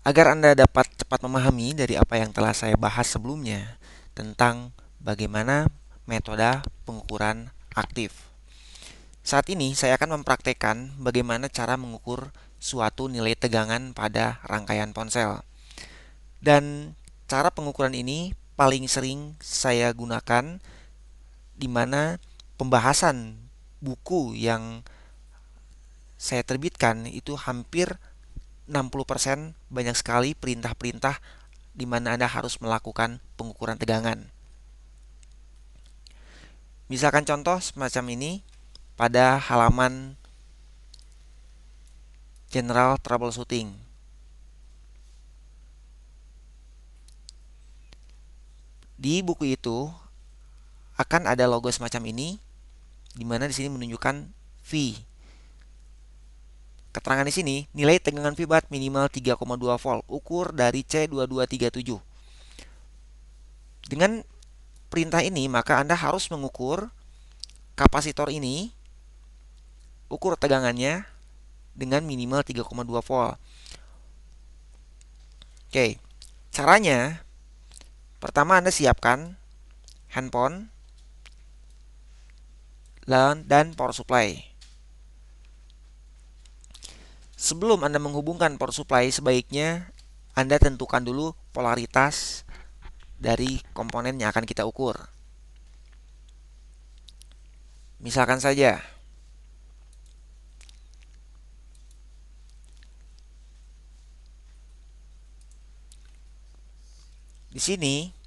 Agar Anda dapat cepat memahami dari apa yang telah saya bahas sebelumnya tentang bagaimana metode pengukuran aktif. Saat ini saya akan mempraktekkan bagaimana cara mengukur suatu nilai tegangan pada rangkaian ponsel. Dan cara pengukuran ini paling sering saya gunakan di mana pembahasan buku yang saya terbitkan itu hampir 60% banyak sekali perintah-perintah di mana Anda harus melakukan pengukuran tegangan. Misalkan contoh semacam ini pada halaman General Troubleshooting. Di buku itu akan ada logo semacam ini di mana di sini menunjukkan V. Keterangan di sini, nilai tegangan Vbat minimal 3,2 volt, ukur dari C2237. Dengan perintah ini, maka Anda harus mengukur kapasitor ini, ukur tegangannya dengan minimal 3,2 volt. Oke, caranya, pertama Anda siapkan handphone dan power supply. Sebelum Anda menghubungkan power supply, sebaiknya Anda tentukan dulu polaritas dari komponen yang akan kita ukur. Misalkan saja, di sini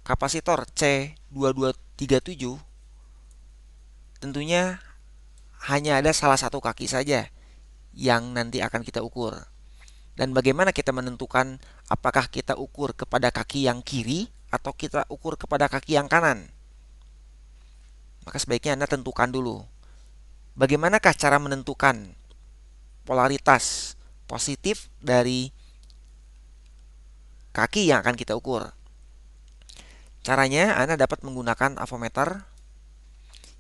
kapasitor C2237 tentunya hanya ada salah satu kaki saja yang nanti akan kita ukur. Dan bagaimana kita menentukan apakah kita ukur kepada kaki yang kiri atau kita ukur kepada kaki yang kanan? Maka sebaiknya Anda tentukan dulu. Bagaimanakah cara menentukan polaritas positif dari kaki yang akan kita ukur? Caranya Anda dapat menggunakan avometer.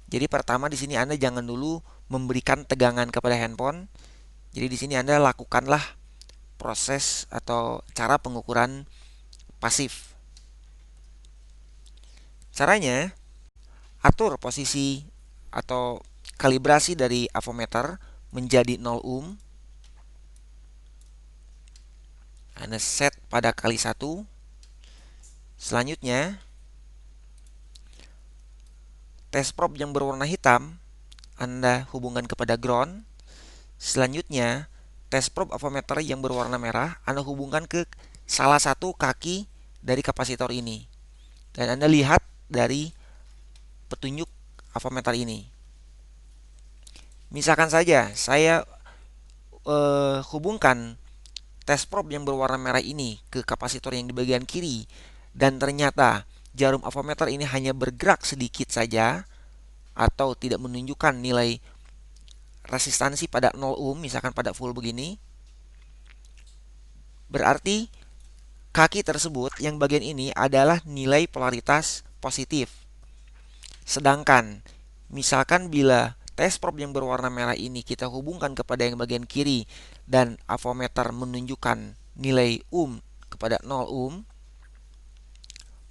Jadi pertama di sini Anda jangan dulu memberikan tegangan kepada handphone. Jadi di sini Anda lakukanlah proses atau cara pengukuran pasif. Caranya, atur posisi atau kalibrasi dari avometer menjadi 0 ohm. Anda set pada kali 1. Selanjutnya, test probe yang berwarna hitam Anda hubungkan kepada ground. Selanjutnya, test probe avometer yang berwarna merah Anda hubungkan ke salah satu kaki dari kapasitor ini. Dan Anda lihat dari petunjuk avometer ini. Misalkan saja saya hubungkan test probe yang berwarna merah ini ke kapasitor yang di bagian kiri dan ternyata jarum avometer ini hanya bergerak sedikit saja atau tidak menunjukkan nilai resistansi pada 0 ohm, misalkan pada full begini, berarti kaki tersebut yang bagian ini adalah nilai polaritas positif. Sedangkan misalkan bila test probe yang berwarna merah ini kita hubungkan kepada yang bagian kiri dan avometer menunjukkan nilai kepada 0 ohm,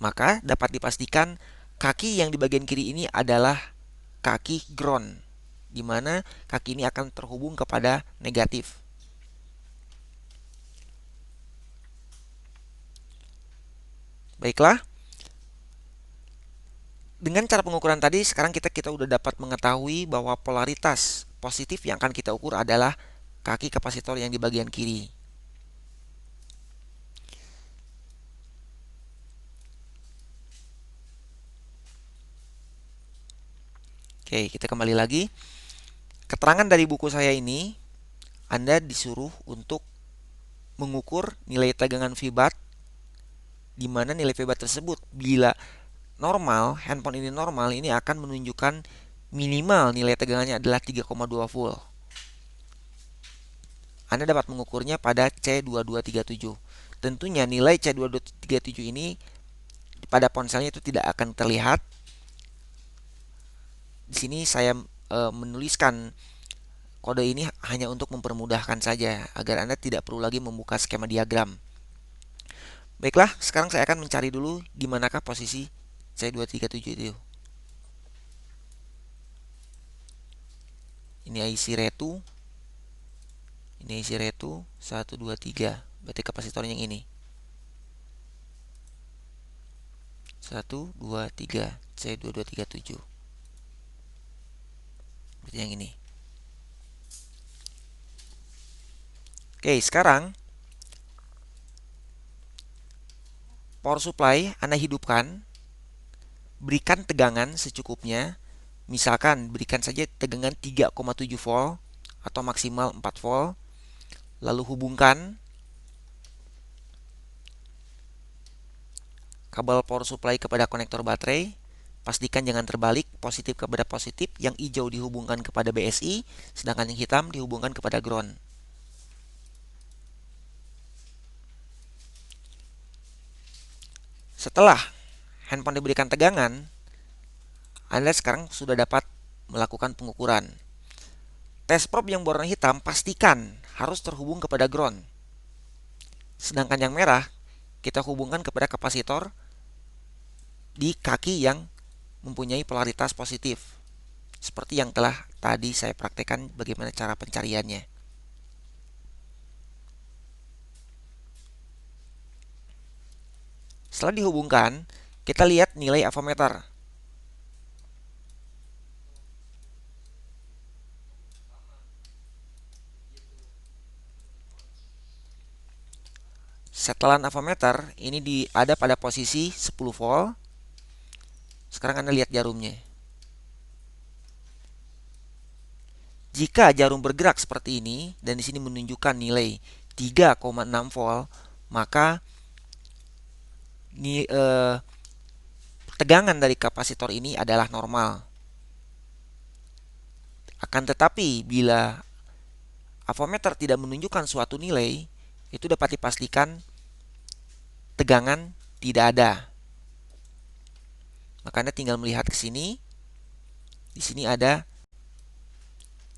maka dapat dipastikan kaki yang di bagian kiri ini adalah kaki ground, di mana kaki ini akan terhubung kepada negatif. Baiklah, dengan cara pengukuran tadi, sekarang kita udah dapat mengetahui bahwa polaritas positif yang akan kita ukur adalah kaki kapasitor yang di bagian kiri. Oke, kita kembali lagi. Keterangan dari buku saya ini, Anda disuruh untuk mengukur nilai tegangan Vbat, di mana nilai Vbat tersebut bila normal, handphone ini normal, ini akan menunjukkan minimal nilai tegangannya adalah 3,2 volt. Anda dapat mengukurnya pada C2237. Tentunya nilai C2237 ini pada ponselnya itu tidak akan terlihat. Di sini saya menuliskan kode ini hanya untuk mempermudahkan saja agar Anda tidak perlu lagi membuka skema diagram. Baiklah, sekarang saya akan mencari dulu di manakah posisi C237 itu. Ini IC retu. Ini IC retu 1 2 3. Berarti kapasitornya yang ini. 1 2 3 C2237. Berarti yang ini. Oke, sekarang power supply Anda hidupkan, berikan tegangan secukupnya. Misalkan berikan saja tegangan 3,7 volt atau maksimal 4 volt. Lalu hubungkan kabel power supply kepada konektor baterai. Pastikan jangan terbalik, positif kepada positif. Yang hijau dihubungkan kepada BSI, sedangkan yang hitam dihubungkan kepada ground. Setelah handphone diberikan tegangan, Anda sekarang sudah dapat melakukan pengukuran. Test probe yang berwarna hitam pastikan harus terhubung kepada ground. Sedangkan yang merah kita hubungkan kepada kapasitor di kaki yang mempunyai polaritas positif. Seperti yang telah tadi saya praktekkan bagaimana cara pencariannya. Setelah dihubungkan, kita lihat nilai avometer. Setelan avometer ini ada pada posisi 10 volt. Sekarang Anda lihat jarumnya. Jika jarum bergerak seperti ini dan di sini menunjukkan nilai 3,6 volt, maka tegangan dari kapasitor ini adalah normal. Akan tetapi bila avometer tidak menunjukkan suatu nilai, itu dapat dipastikan tegangan tidak ada. Maka Anda tinggal melihat ke sini. Di sini ada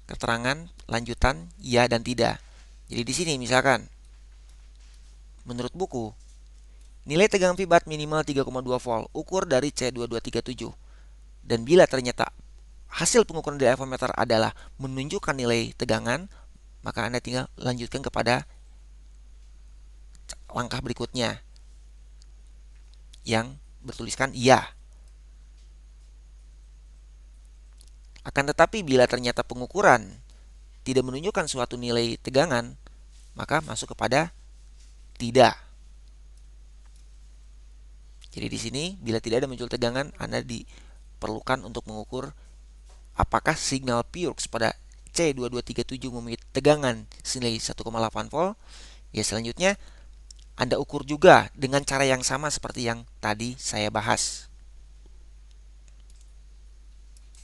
keterangan lanjutan ya dan tidak. Jadi di sini misalkan menurut buku nilai tegangan fibat minimal 3,2 volt ukur dari C2237. Dan bila ternyata hasil pengukuran dari avometer adalah menunjukkan nilai tegangan, maka Anda tinggal lanjutkan kepada langkah berikutnya yang bertuliskan ya. Akan tetapi bila ternyata pengukuran tidak menunjukkan suatu nilai tegangan, maka masuk kepada tidak. Jadi di sini bila tidak ada muncul tegangan, Anda diperlukan untuk mengukur apakah signal Purx pada C2237 memiliki tegangan senilai 1,8 volt. Ya, selanjutnya Anda ukur juga dengan cara yang sama seperti yang tadi saya bahas.